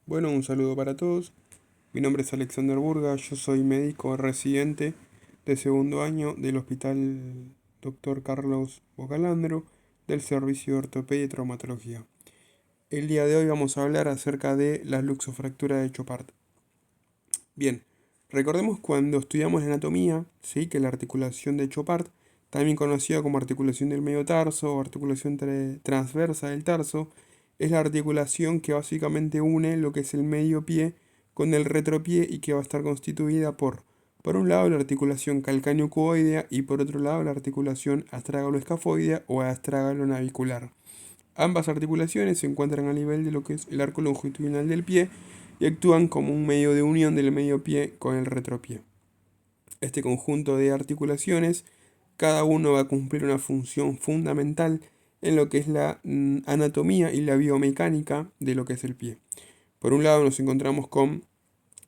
Bueno, un saludo para todos. Mi nombre es Alexander Burga, yo soy médico residente de segundo año del Hospital Dr. Carlos Bocalandro del Servicio de Ortopedia y Traumatología. El día de hoy vamos a hablar acerca de la luxofractura de Chopard. Bien, recordemos cuando estudiamos la anatomía, ¿sí? Que la articulación de Chopard, también conocida como articulación del medio tarso o articulación transversa del tarso, es la articulación que básicamente une lo que es el medio pie con el retropié y que va a estar constituida por un lado, la articulación calcáneo-cuboidea y por otro lado, la articulación astrágalo-escafoidea o astrágalo-navicular. Ambas articulaciones se encuentran a nivel de lo que es el arco longitudinal del pie y actúan como un medio de unión del medio pie con el retropié. Este conjunto de articulaciones, cada uno va a cumplir una función fundamental en lo que es la anatomía y la biomecánica de lo que es el pie. Por un lado nos encontramos con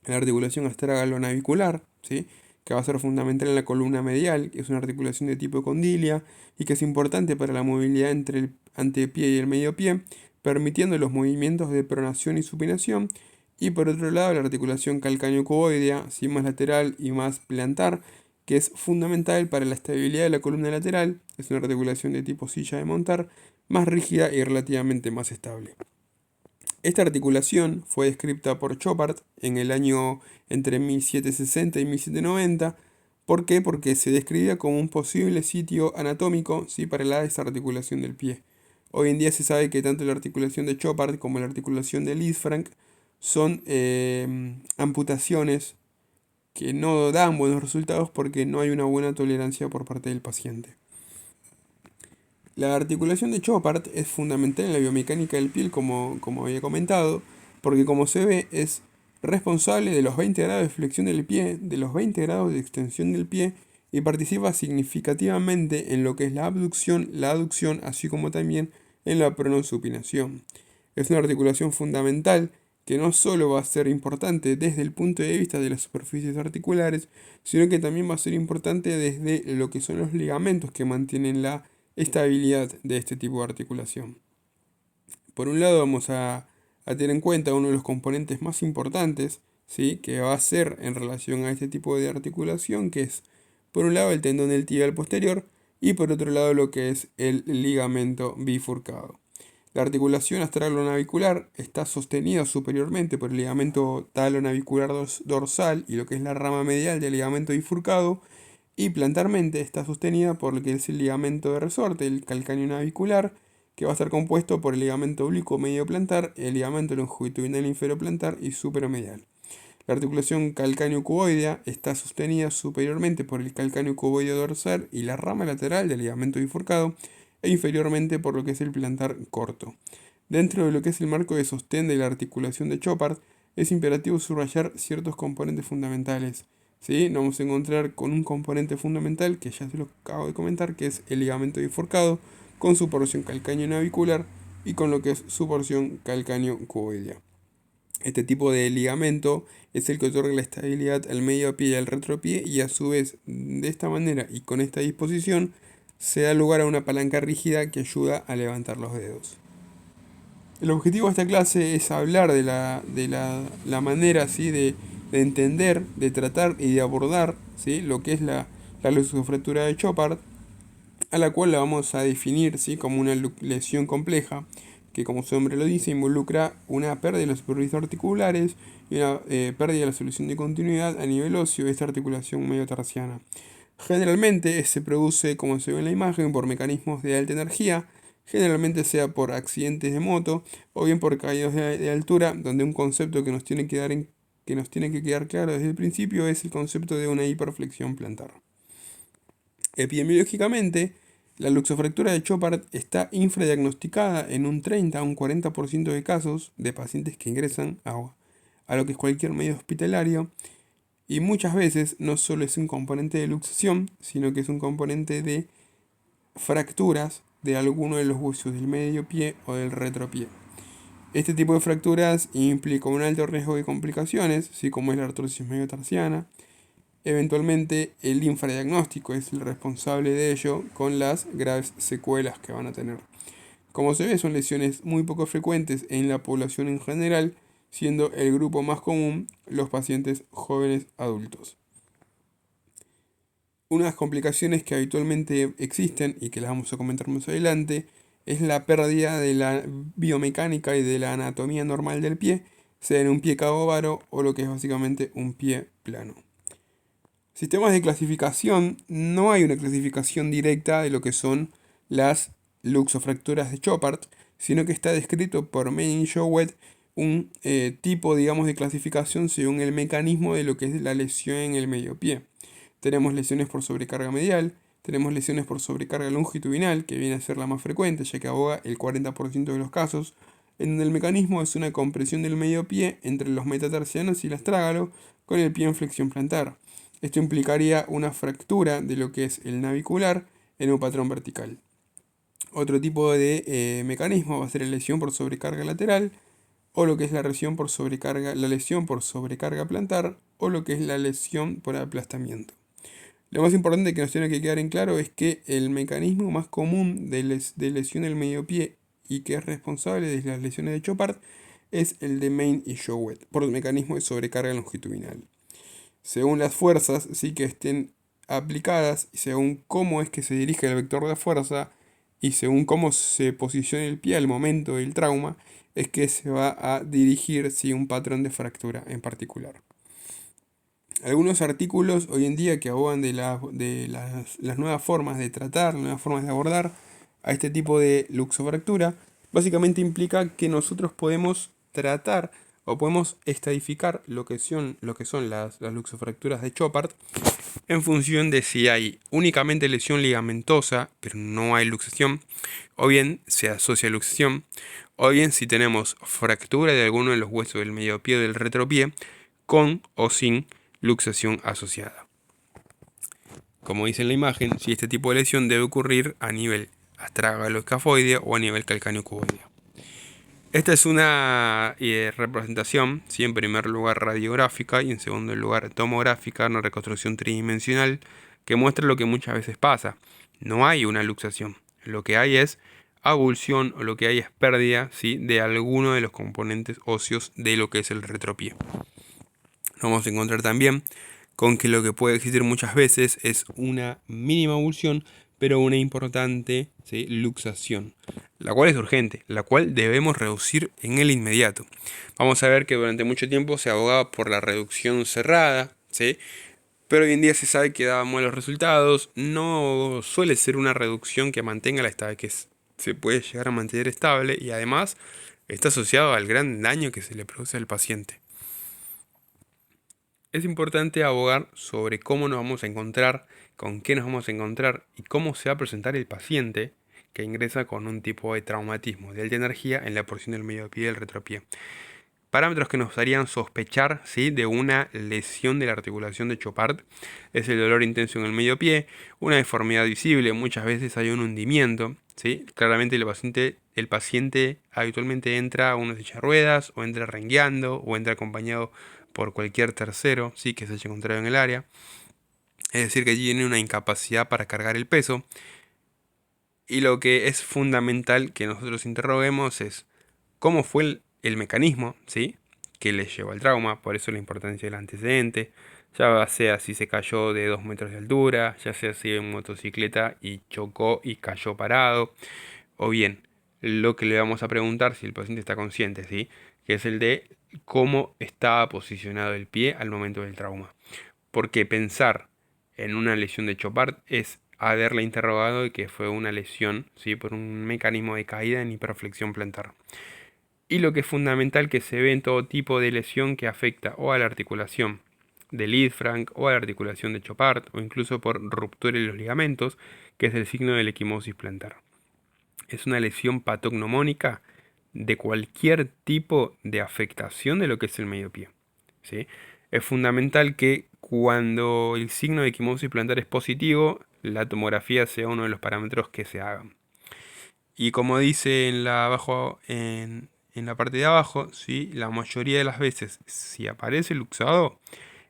la articulación astragalo-navicular, ¿sí? Que va a ser fundamental en la columna medial, que es una articulación de tipo condilia y que es importante para la movilidad entre el antepié y el medio pie, permitiendo los movimientos de pronación y supinación. Y por otro lado, la articulación calcáneo-cuboidea, ¿sí? Más lateral y más plantar, que es fundamental para la estabilidad de la columna lateral. Es una articulación de tipo silla de montar, más rígida y relativamente más estable. Esta articulación fue descrita por Chopard en el año entre 1760 y 1790. ¿Por qué? Porque se describía como un posible sitio anatómico, ¿sí? Para la desarticulación del pie. Hoy en día se sabe que tanto la articulación de Chopard como la articulación de Lisfranc son amputaciones que no dan buenos resultados porque no hay una buena tolerancia por parte del paciente. La articulación de Chopard es fundamental en la biomecánica del pie, como había comentado, porque como se ve es responsable de los 20 grados de flexión del pie, de los 20 grados de extensión del pie y participa significativamente en lo que es la abducción, la aducción, así como también en la pronosupinación. Es una articulación fundamental que no solo va a ser importante desde el punto de vista de las superficies articulares, sino que también va a ser importante desde lo que son los ligamentos que mantienen la estabilidad de este tipo de articulación. Por un lado vamos a tener en cuenta uno de los componentes más importantes, ¿sí? Que va a ser en relación a este tipo de articulación, que es por un lado el tendón del tibial posterior y por otro lado lo que es el ligamento bifurcado. La articulación astralonavicular está sostenida superiormente por el ligamento talonavicular dorsal y lo que es la rama medial del ligamento bifurcado, y plantarmente está sostenida por lo que es el ligamento de resorte, el calcáneo navicular, que va a estar compuesto por el ligamento oblicuo medio plantar, el ligamento longitudinal inferior plantar y superomedial. La articulación calcáneo-cuboidea está sostenida superiormente por el calcáneo cuboideo dorsal y la rama lateral del ligamento bifurcado, e inferiormente por lo que es el plantar corto. Dentro de lo que es el marco de sostén de la articulación de Chopard, es imperativo subrayar ciertos componentes fundamentales. ¿Sí? Nos vamos a encontrar con un componente fundamental que ya se lo acabo de comentar, que es el ligamento bifurcado, con su porción calcáneo-navicular y con lo que es su porción calcáneo-cuboidea. Este tipo de ligamento es el que otorga la estabilidad al medio pie y al retropié, y a su vez, de esta manera y con esta disposición, se da lugar a una palanca rígida que ayuda a levantar los dedos. El objetivo de esta clase es hablar de la manera, ¿sí? de entender, de tratar y de abordar, ¿sí? Lo que es la luxofractura de Chopard, a la cual la vamos a definir, ¿sí? Como una lesión compleja que, como su nombre lo dice, involucra una pérdida de las superficies articulares y una pérdida de la solución de continuidad a nivel óseo de esta articulación mediotarsiana. Generalmente se produce, como se ve en la imagen, por mecanismos de alta energía, generalmente sea por accidentes de moto o bien por caídas de altura, donde un concepto que nos tiene que quedar claro desde el principio es el concepto de una hiperflexión plantar. Epidemiológicamente, la luxofractura de Chopard está infradiagnosticada en un 30 a un 40% de casos de pacientes que ingresan a lo que es cualquier medio hospitalario, y muchas veces no solo es un componente de luxación, sino que es un componente de fracturas de alguno de los huesos del medio pie o del retropié. Este tipo de fracturas implica un alto riesgo de complicaciones, así como es la artrosis mediotarsiana. Eventualmente el infradiagnóstico es el responsable de ello, con las graves secuelas que van a tener. Como se ve, son lesiones muy poco frecuentes en la población en general, siendo el grupo más común los pacientes jóvenes adultos. Unas complicaciones que habitualmente existen y que las vamos a comentar más adelante es la pérdida de la biomecánica y de la anatomía normal del pie, sea en un pie cabovaro o lo que es básicamente un pie plano. Sistemas de clasificación: no hay una clasificación directa de lo que son las luxofracturas de Chopard, sino que está descrito por Manning y Jowett un tipo, digamos, de clasificación según el mecanismo de lo que es la lesión en el medio pie. Tenemos lesiones por sobrecarga medial, tenemos lesiones por sobrecarga longitudinal, que viene a ser la más frecuente, ya que aboga el 40% de los casos, en donde el mecanismo es una compresión del medio pie entre los metatarsianos y el astrágalo con el pie en flexión plantar. Esto implicaría una fractura de lo que es el navicular en un patrón vertical. Otro tipo de mecanismo va a ser la lesión por sobrecarga lateral, o lo que es la lesión por sobrecarga plantar, o lo que es la lesión por aplastamiento. Lo más importante que nos tiene que quedar en claro es que el mecanismo más común de lesión del medio pie y que es responsable de las lesiones de Chopard es el de Manning y Jowett, por el mecanismo de sobrecarga longitudinal. Según las fuerzas sí que estén aplicadas, y según cómo es que se dirige el vector de fuerza, y según cómo se posiciona el pie al momento del trauma, es que se va a dirigir un patrón de fractura en particular. Algunos artículos hoy en día que abogan de las nuevas formas de tratar, las nuevas formas de abordar a este tipo de luxofractura, básicamente implica que nosotros podemos tratar o podemos estadificar lo que son las luxofracturas de Chopard en función de si hay únicamente lesión ligamentosa, pero no hay luxación, o bien se asocia a luxación, o bien si tenemos fractura de alguno de los huesos del medio pie o del retropié, con o sin luxación asociada. Como dice en la imagen, si este tipo de lesión debe ocurrir a nivel astrágalo-escafoideo o a nivel calcáneo-cuboideo. Esta es una representación, sí, en primer lugar radiográfica y en segundo lugar tomográfica, una reconstrucción tridimensional que muestra lo que muchas veces pasa. No hay una luxación, lo que hay es avulsión o lo que hay es pérdida, ¿sí?, de alguno de los componentes óseos de lo que es el retropié. Vamos a encontrar también con que lo que puede existir muchas veces es una mínima avulsión, pero una importante, ¿sí?, luxación, la cual es urgente, la cual debemos reducir en el inmediato. Vamos a ver que durante mucho tiempo se abogaba por la reducción cerrada, ¿sí?, pero hoy en día se sabe que da malos resultados. No suele ser una reducción que mantenga la estabilidad, que se puede llegar a mantener estable, y además está asociado al gran daño que se le produce al paciente. Es importante abogar sobre cómo nos vamos a encontrar, con qué nos vamos a encontrar y cómo se va a presentar el paciente que ingresa con un tipo de traumatismo de alta energía en la porción del medio pie y del retropié. Parámetros que nos harían sospechar, ¿sí?, de una lesión de la articulación de Chopard es el dolor intenso en el medio pie, una deformidad visible, muchas veces hay un hundimiento, ¿sí? Claramente el paciente habitualmente entra a una silla de ruedas, o entra rengueando, o entra acompañado por cualquier tercero, ¿sí?, que se haya encontrado en el área. Es decir, que tiene una incapacidad para cargar el peso. Y lo que es fundamental que nosotros interroguemos es cómo fue el mecanismo, ¿sí?, que le llevó al trauma. Por eso la importancia del antecedente, ya sea si se cayó de 2 metros de altura, ya sea si en motocicleta y chocó y cayó parado, o bien lo que le vamos a preguntar si el paciente está consciente, ¿sí?, que es el de cómo estaba posicionado el pie al momento del trauma. Porque pensar en una lesión de Chopard es haberla interrogado de que fue una lesión, ¿sí?, por un mecanismo de caída en hiperflexión plantar. Y lo que es fundamental que se ve en todo tipo de lesión que afecta o a la articulación de Lisfranc o a la articulación de Chopard, o incluso por ruptura de los ligamentos, que es el signo de la equimosis plantar. Es una lesión patognomónica de cualquier tipo de afectación de lo que es el medio pie, ¿sí? Es fundamental que cuando el signo de equimosis plantar es positivo, la tomografía sea uno de los parámetros que se hagan. Y como dice en la parte de abajo, ¿sí?, la mayoría de las veces, si aparece luxado,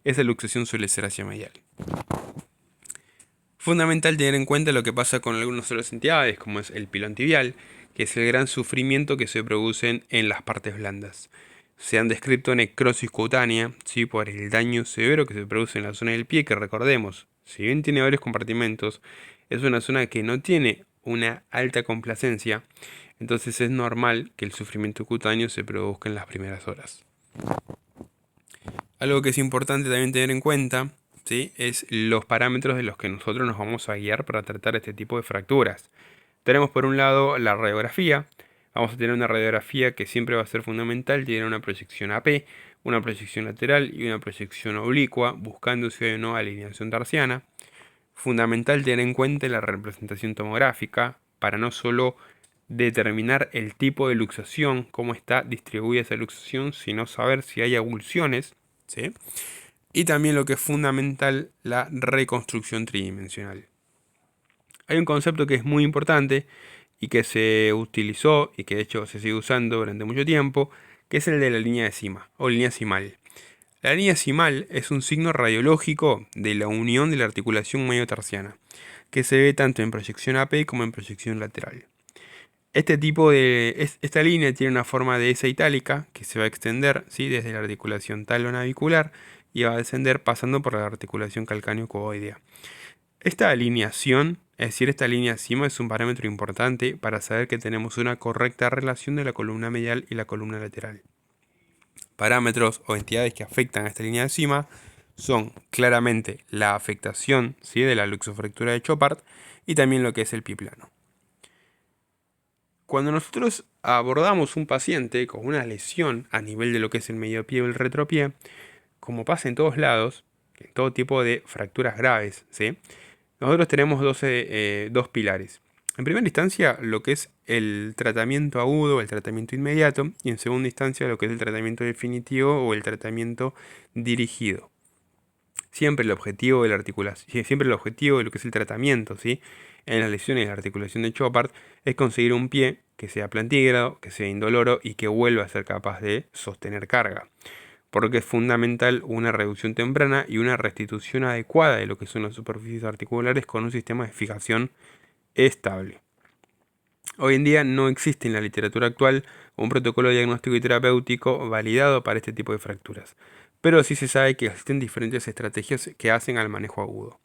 esa luxación suele ser hacia medial. Fundamental tener en cuenta lo que pasa con algunas otras entidades, como es el pilón tibial, que es el gran sufrimiento que se produce en las partes blandas. Se han descrito necrosis cutánea, ¿sí? Por el daño severo que se produce en la zona del pie, que recordemos, si bien tiene varios compartimentos, es una zona que no tiene una alta complacencia, entonces es normal que el sufrimiento cutáneo se produzca en las primeras horas. Algo que es importante también tener en cuenta, ¿sí? Es los parámetros de los que nosotros nos vamos a guiar para tratar este tipo de fracturas. Tenemos por un lado la radiografía. Vamos a tener una radiografía que siempre va a ser fundamental, tiene una proyección AP, una proyección lateral y una proyección oblicua, buscando si hay o no alineación tarsiana. Fundamental tener en cuenta la representación tomográfica para no solo determinar el tipo de luxación, cómo está distribuida esa luxación, sino saber si hay avulsiones, ¿sí? Y también lo que es fundamental, la reconstrucción tridimensional. Hay un concepto que es muy importante y que se utilizó y que de hecho se sigue usando durante mucho tiempo, que es el de la línea de cima o línea cimal. La línea cimal es un signo radiológico de la unión de la articulación mediotarsiana, que se ve tanto en proyección AP como en proyección lateral. Esta línea tiene una forma de S itálica que se va a extender, ¿sí? Desde la articulación talonavicular y va a descender pasando por la articulación calcáneo-cuboidea. Esta alineación, es decir, esta línea cima, es un parámetro importante para saber que tenemos una correcta relación de la columna medial y la columna lateral. Parámetros o entidades que afectan a esta línea de cima son claramente la afectación, ¿sí? De la luxofractura de Chopard y también lo que es el pie plano. Cuando nosotros abordamos un paciente con una lesión a nivel de lo que es el medio pie o el retropié, como pasa en todos lados, en todo tipo de fracturas graves, ¿sí? Nosotros tenemos dos pilares. En primera instancia, lo que es el tratamiento agudo, el tratamiento inmediato, y en segunda instancia, lo que es el tratamiento definitivo o el tratamiento dirigido. Siempre el objetivo de la articulación, siempre el objetivo de lo que es el tratamiento, ¿sí? En las lesiones de la articulación de Chopard es conseguir un pie que sea plantígrado, que sea indoloro y que vuelva a ser capaz de sostener carga. Por lo que es fundamental una reducción temprana y una restitución adecuada de lo que son las superficies articulares con un sistema de fijación estable. Hoy en día no existe en la literatura actual un protocolo diagnóstico y terapéutico validado para este tipo de fracturas, pero sí se sabe que existen diferentes estrategias que hacen al manejo agudo.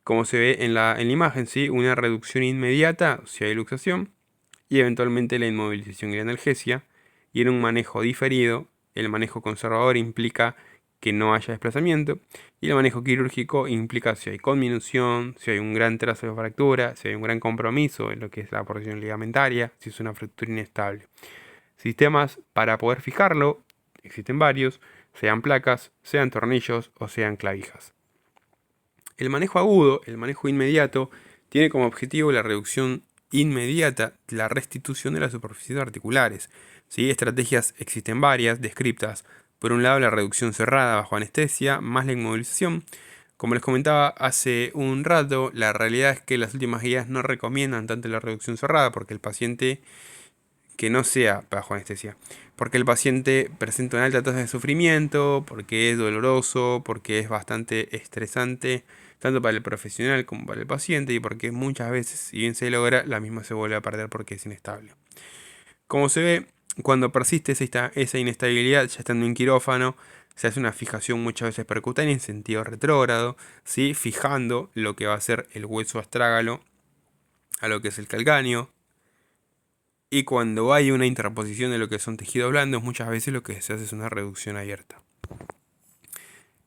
Como se ve en la imagen, ¿sí? Una reducción inmediata si hay luxación y eventualmente la inmovilización y la analgesia, y en un manejo diferido, el manejo conservador implica que no haya desplazamiento y el manejo quirúrgico implica si hay conminución, si hay un gran trazo de fractura, si hay un gran compromiso en lo que es la porción ligamentaria, si es una fractura inestable. Sistemas para poder fijarlo, existen varios, sean placas, sean tornillos o sean clavijas. El manejo agudo, el manejo inmediato, tiene como objetivo la reducción inmediata, la restitución de las superficies articulares. ¿Sí? Estrategias existen varias, descriptas. Por un lado, la reducción cerrada bajo anestesia, más la inmovilización. Como les comentaba hace un rato, la realidad es que las últimas guías no recomiendan tanto la reducción cerrada porque el paciente que no sea bajo anestesia, porque el paciente presenta una alta tasa de sufrimiento, porque es doloroso, porque es bastante estresante, tanto para el profesional como para el paciente, y porque muchas veces, si bien se logra, la misma se vuelve a perder porque es inestable. Como se ve, cuando persiste esa inestabilidad, ya estando en quirófano, se hace una fijación muchas veces percutánea en sentido retrógrado, ¿sí? Fijando lo que va a ser el hueso astrágalo a lo que es el calcáneo. Y cuando hay una interposición de lo que son tejidos blandos, muchas veces lo que se hace es una reducción abierta.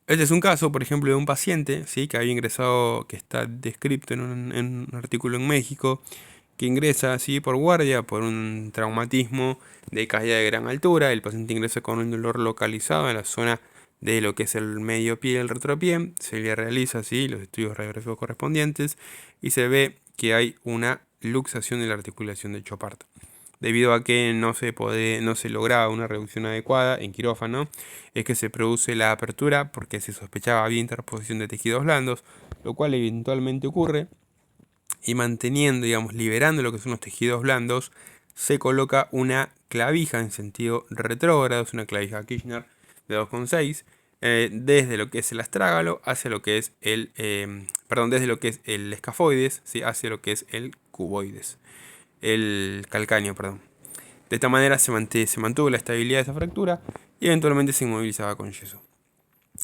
Este es un caso, por ejemplo, de un paciente, ¿sí? Que había ingresado, que está descrito en un artículo en México, que ingresa así por guardia, por un traumatismo de caída de gran altura. El paciente ingresa con un dolor localizado en la zona de lo que es el medio pie y el retropié. Se le realiza así los estudios radiográficos correspondientes y se ve que hay una luxación de la articulación de Chopard. Debido a que no se lograba una reducción adecuada en quirófano, es que se produce la apertura porque se sospechaba había interposición de tejidos blandos, lo cual eventualmente ocurre, y manteniendo, digamos, liberando lo que son los tejidos blandos, se coloca una clavija en sentido retrógrado, es una clavija Kirchner de 2,6, desde lo que es el astrágalo hacia lo que es desde lo que es el escafoides, ¿sí? Hacia lo que es el cuboides. El calcáneo, perdón. De esta manera se mantuvo la estabilidad de esa fractura y eventualmente se inmovilizaba con yeso.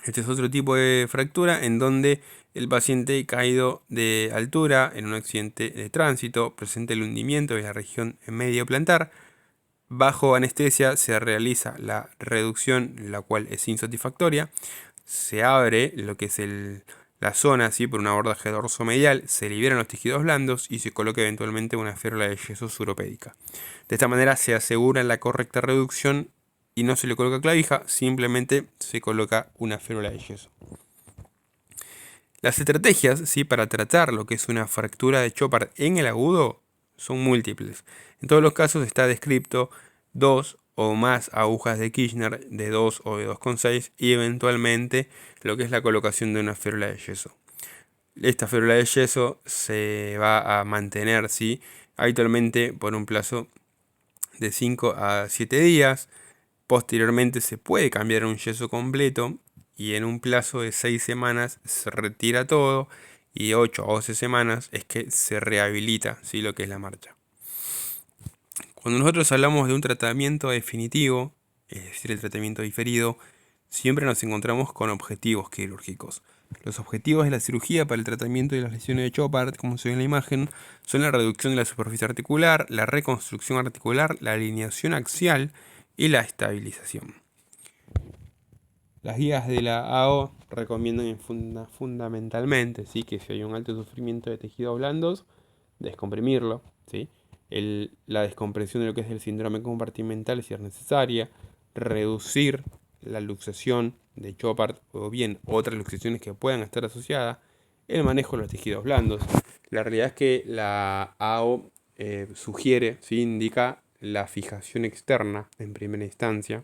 Este es otro tipo de fractura en donde el paciente caído de altura en un accidente de tránsito presenta el hundimiento de la región medio plantar. Bajo anestesia se realiza la reducción, la cual es insatisfactoria. Se abre lo que es la zona así por un abordaje dorsomedial, se liberan los tejidos blandos y se coloca eventualmente una férula de yeso suropédica. De esta manera se asegura la correcta reducción y no se le coloca clavija, simplemente se coloca una férula de yeso. Las estrategias, ¿sí?, para tratar lo que es una fractura de Chopard en el agudo son múltiples. En todos los casos está descrito 2 o más agujas de Kirchner de 2 o de 2,6 y eventualmente lo que es la colocación de una férula de yeso. Esta férula de yeso se va a mantener, ¿sí?, habitualmente por un plazo de 5 a 7 días. Posteriormente se puede cambiar un yeso completo y en un plazo de 6 semanas se retira todo y 8 a 12 semanas es que se rehabilita, ¿sí?, lo que es la marcha. Cuando nosotros hablamos de un tratamiento definitivo, es decir, el tratamiento diferido, siempre nos encontramos con objetivos quirúrgicos. Los objetivos de la cirugía para el tratamiento de las lesiones de Chopard, como se ve en la imagen, son la reducción de la superficie articular, la reconstrucción articular, la alineación axial y la estabilización. Las guías de la AO recomiendan fundamentalmente, ¿sí?, que si hay un alto sufrimiento de tejidos blandos, descomprimirlo, ¿sí?, la descompresión de lo que es el síndrome compartimental si es necesaria, reducir la luxación de Chopard o bien otras luxaciones que puedan estar asociadas, el manejo de los tejidos blandos. La realidad es que la AO sugiere, ¿sí?, indica la fijación externa en primera instancia.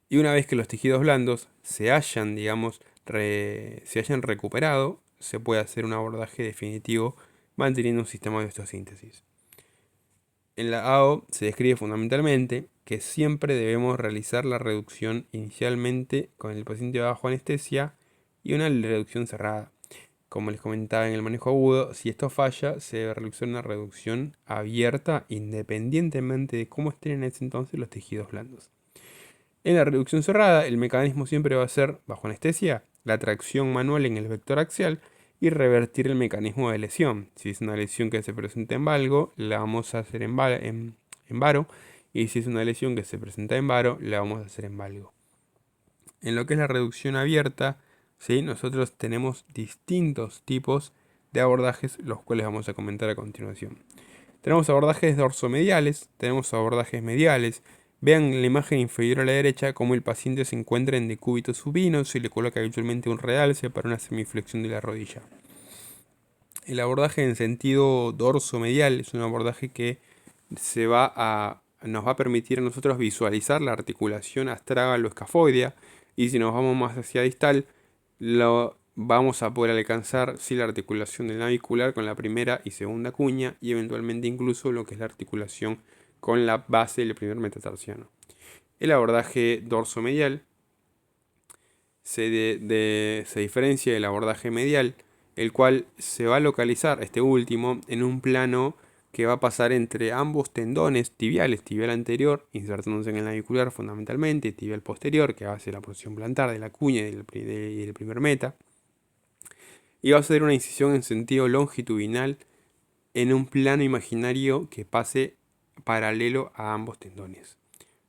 Y una vez que los tejidos blandos se hayan, se hayan recuperado, se puede hacer un abordaje definitivo manteniendo un sistema de osteosíntesis. En la AO se describe fundamentalmente que siempre debemos realizar la reducción inicialmente con el paciente bajo anestesia y una reducción cerrada. Como les comentaba en el manejo agudo, si esto falla, se debe realizar una reducción abierta independientemente de cómo estén en ese entonces los tejidos blandos. En la reducción cerrada, el mecanismo siempre va a ser, bajo anestesia, la tracción manual en el vector axial y revertir el mecanismo de lesión. Si es una lesión que se presenta en valgo, la vamos a hacer en varo, y si es una lesión que se presenta en varo, la vamos a hacer en valgo. En lo que es la reducción abierta, ¿sí?, nosotros tenemos distintos tipos de abordajes, los cuales vamos a comentar a continuación. Tenemos abordajes dorsomediales, tenemos abordajes mediales. Vean en la imagen inferior a la derecha cómo el paciente se encuentra en decúbito supino, se le coloca habitualmente un realce para una semiflexión de la rodilla. El abordaje en sentido dorso-medial es un abordaje que nos va a permitir a nosotros visualizar la articulación astrágalo-escafoidea, y si nos vamos más hacia distal, vamos a poder alcanzar la articulación del navicular con la primera y segunda cuña y eventualmente incluso lo que es la articulación con la base del primer metatarsiano. El abordaje dorsomedial se diferencia del abordaje medial, el cual se va a localizar, este último, en un plano que va a pasar entre ambos tendones tibiales, tibial anterior, insertándose en el navicular fundamentalmente, tibial posterior, que hace la porción plantar de la cuña y del primer meta, y va a hacer una incisión en sentido longitudinal en un plano imaginario que pase paralelo a ambos tendones.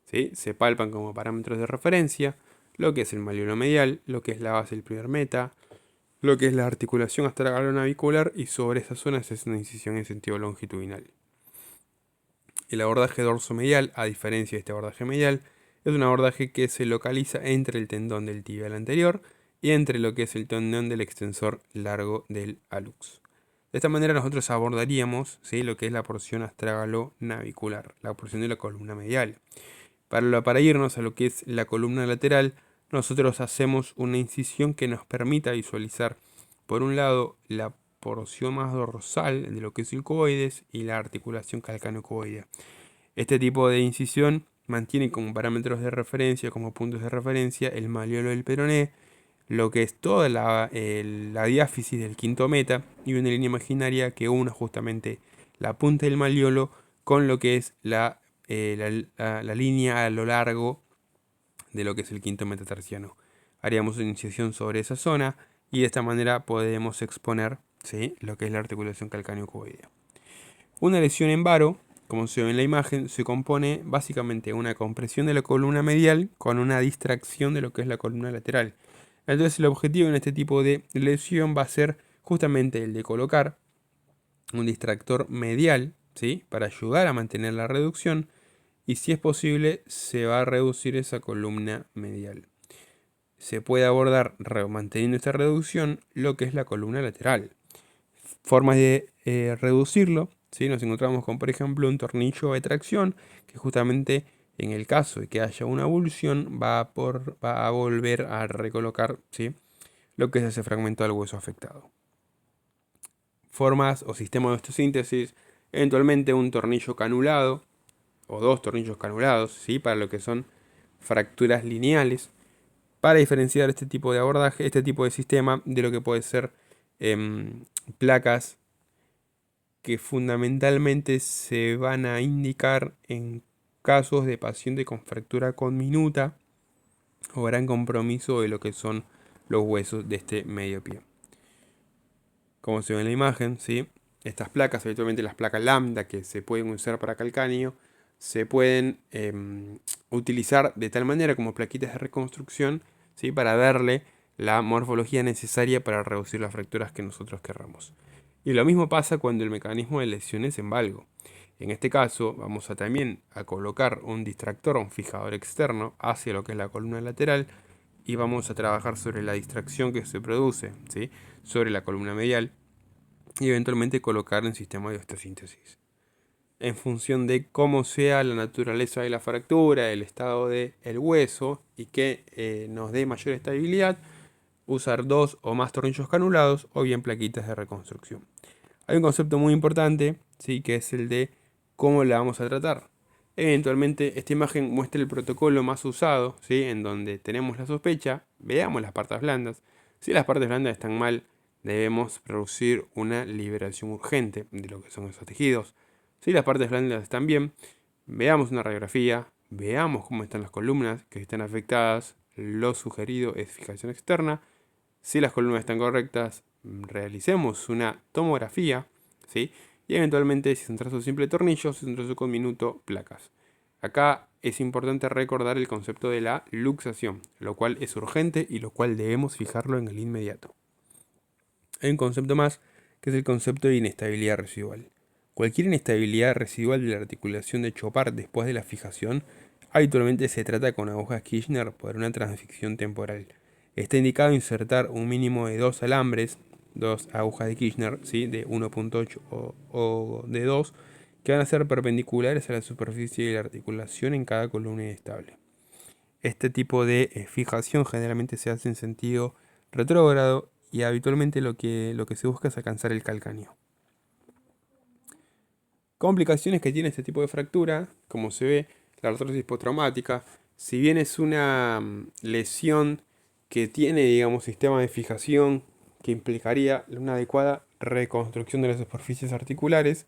¿Sí? Se palpan como parámetros de referencia lo que es el malleolo medial, lo que es la base del primer meta, lo que es la articulación astragalo-navicular, y sobre esa zona se hace una incisión en sentido longitudinal. El abordaje dorsomedial, a diferencia de este abordaje medial, es un abordaje que se localiza entre el tendón del tibial anterior y entre lo que es el tendón del extensor largo del alux. De esta manera nosotros abordaríamos, ¿sí?, lo que es la porción astragalo-navicular, la porción de la columna medial. Para irnos a lo que es la columna lateral, nosotros hacemos una incisión que nos permita visualizar, por un lado, la porción más dorsal de lo que es el coides y la articulación calcaneocoidea. Este tipo de incisión mantiene como parámetros de referencia, como puntos de referencia, el malleolo del peroné, lo que es toda la diáfisis del quinto meta y una línea imaginaria que une justamente la punta del malleolo con lo que es la la línea a lo largo de lo que es el quinto metatarsiano. Haríamos una incisión sobre esa zona y de esta manera podemos exponer, ¿sí?, lo que es la articulación calcáneo-cuboidea. Una lesión en varo, como se ve en la imagen, se compone básicamente de una compresión de la columna medial con una distracción de lo que es la columna lateral. Entonces el objetivo en este tipo de lesión va a ser justamente el de colocar un distractor medial, ¿sí?, para ayudar a mantener la reducción, y si es posible se va a reducir esa columna medial. Se puede abordar manteniendo esta reducción lo que es la columna lateral. Formas de reducirlo, ¿sí? Nos encontramos con, por ejemplo, un tornillo de tracción que justamente en el caso de que haya una avulsión va a volver a recolocar, ¿sí?, lo que es ese fragmento del hueso afectado. Formas o sistemas de osteosíntesis, eventualmente un tornillo canulado o dos tornillos canulados, ¿sí?, para lo que son fracturas lineales, para diferenciar este tipo de abordaje, este tipo de sistema, de lo que puede ser placas que fundamentalmente se van a indicar en casos de paciente con fractura conminuta o gran compromiso de lo que son los huesos de este medio pie. Como se ve en la imagen, ¿sí?, estas placas, habitualmente las placas lambda que se pueden usar para calcáneo, se pueden utilizar de tal manera como plaquitas de reconstrucción, ¿sí?, para darle la morfología necesaria para reducir las fracturas que nosotros querramos. Y lo mismo pasa cuando el mecanismo de lesión es en valgo. En este caso vamos a también a colocar un distractor o un fijador externo hacia lo que es la columna lateral y vamos a trabajar sobre la distracción que se produce, ¿sí?, sobre la columna medial y eventualmente colocar un sistema de osteosíntesis. En función de cómo sea la naturaleza de la fractura, el estado del hueso y que nos dé mayor estabilidad, usar dos o más tornillos canulados o bien plaquitas de reconstrucción. Hay un concepto muy importante, ¿sí?, que es el de cómo la vamos a tratar. Eventualmente esta imagen muestra el protocolo más usado, ¿sí?, en donde tenemos la sospecha, veamos las partes blandas. Si las partes blandas están mal, debemos producir una liberación urgente de lo que son esos tejidos. Si las partes blandas están bien, veamos una radiografía, veamos cómo están las columnas que están afectadas. Lo sugerido es fijación externa. Si las columnas están correctas, realicemos una tomografía, ¿sí?, y eventualmente, si es un trazo simple, tornillos, si es un trazo conminuto, placas. Acá es importante recordar el concepto de la luxación, lo cual es urgente y lo cual debemos fijarlo en el inmediato. Hay un concepto más, que es el concepto de inestabilidad residual. Cualquier inestabilidad residual de la articulación de Chopard después de la fijación habitualmente se trata con agujas Kirchner por una transficción temporal. Está indicado insertar un mínimo de 2 alambres, 2 agujas de Kirchner, ¿sí?, de 1.8 o de 2, que van a ser perpendiculares a la superficie de la articulación en cada columna inestable. Este tipo de fijación generalmente se hace en sentido retrógrado y habitualmente lo que se busca es alcanzar el calcáneo. Complicaciones que tiene este tipo de fractura, como se ve, la artrosis postraumática. Si bien es una lesión que tiene, digamos, sistema de fijación que implicaría una adecuada reconstrucción de las superficies articulares,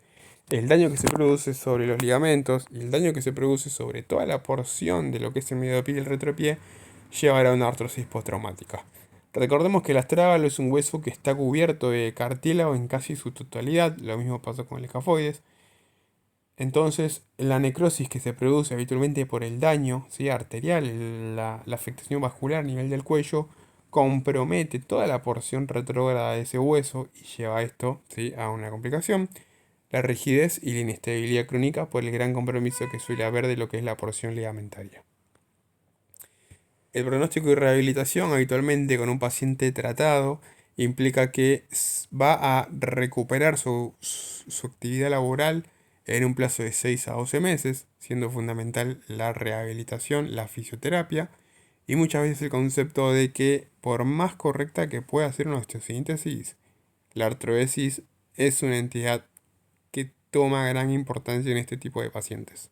el daño que se produce sobre los ligamentos y el daño que se produce sobre toda la porción de lo que es el mediopié y el retropié llevará a una artrosis postraumática. Recordemos que el astrágalo es un hueso que está cubierto de cartílago en casi su totalidad, lo mismo pasa con el escafoides. Entonces, la necrosis que se produce habitualmente por el daño, ¿sí?, arterial, la afectación vascular a nivel del cuello, compromete toda la porción retrógrada de ese hueso y lleva esto, ¿sí?, a una complicación, la rigidez y la inestabilidad crónica por el gran compromiso que suele haber de lo que es la porción ligamentaria. El pronóstico y rehabilitación habitualmente con un paciente tratado implica que va a recuperar su actividad laboral en un plazo de 6 a 12 meses, siendo fundamental la rehabilitación, la fisioterapia y muchas veces el concepto de que por más correcta que pueda ser una osteosíntesis, la artrodesis es una entidad que toma gran importancia en este tipo de pacientes.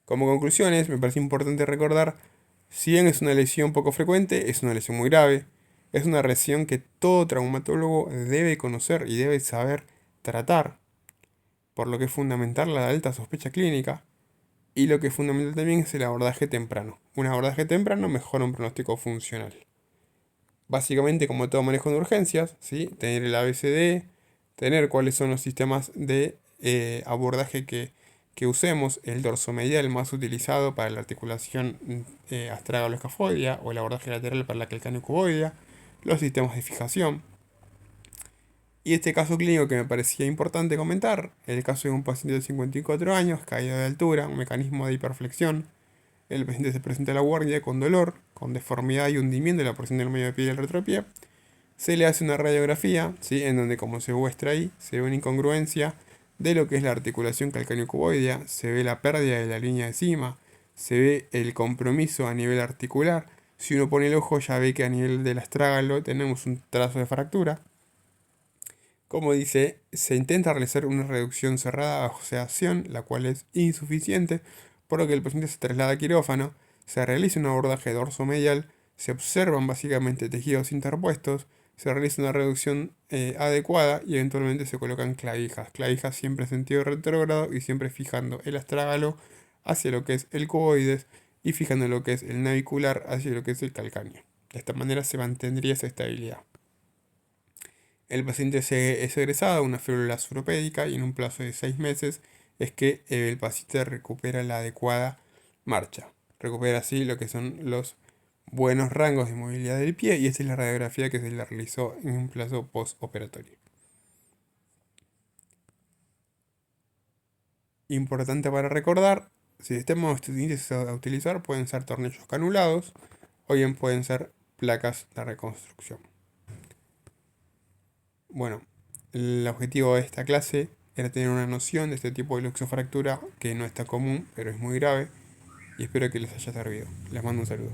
Como conclusiones, me parece importante recordar, si bien es una lesión poco frecuente, es una lesión muy grave, es una lesión que todo traumatólogo debe conocer y debe saber tratar. por lo que es fundamental la alta sospecha clínica, y lo que es fundamental también es el abordaje temprano. Un abordaje temprano mejora un pronóstico funcional. Básicamente, como todo manejo de urgencias, ¿sí? Tener el ABCD, tener cuáles son los sistemas de abordaje que usemos, el dorso medial más utilizado para la articulación astragalo-escafoidea o el abordaje lateral para la calcáneo-cuboidea, los sistemas de fijación. Y este caso clínico que me parecía importante comentar, el caso de un paciente de 54 años, caída de altura, un mecanismo de hiperflexión. El paciente se presenta a la guardia con dolor, con deformidad y hundimiento de la porción del medio pie y el retropié. Se le hace una radiografía, ¿sí? En donde, como se muestra ahí, se ve una incongruencia de lo que es la articulación calcáneo-cuboidea, se ve la pérdida de la línea de cima, se ve el compromiso a nivel articular. Si uno pone el ojo ya ve que a nivel del astrágalo tenemos un trazo de fractura. Como dice, se intenta realizar una reducción cerrada bajo sedación, la cual es insuficiente, por lo que el paciente se traslada a quirófano, se realiza un abordaje dorso-medial, se observan básicamente tejidos interpuestos, se realiza una reducción adecuada y eventualmente se colocan clavijas. Clavijas siempre en sentido retrógrado y siempre fijando el astrágalo hacia lo que es el cuboides y fijando lo que es el navicular hacia lo que es el calcáneo. De esta manera se mantendría esa estabilidad. El paciente es egresado a una férula suropédica y en un plazo de 6 meses es que el paciente recupera la adecuada marcha. Recupera así lo que son los buenos rangos de movilidad del pie y esta es la radiografía que se le realizó en un plazo postoperatorio. Importante para recordar, si sistemas estudiantes a utilizar pueden ser tornillos canulados o bien pueden ser placas de reconstrucción. Bueno, el objetivo de esta clase era tener una noción de este tipo de luxofractura que no está común, pero es muy grave, y espero que les haya servido. Les mando un saludo.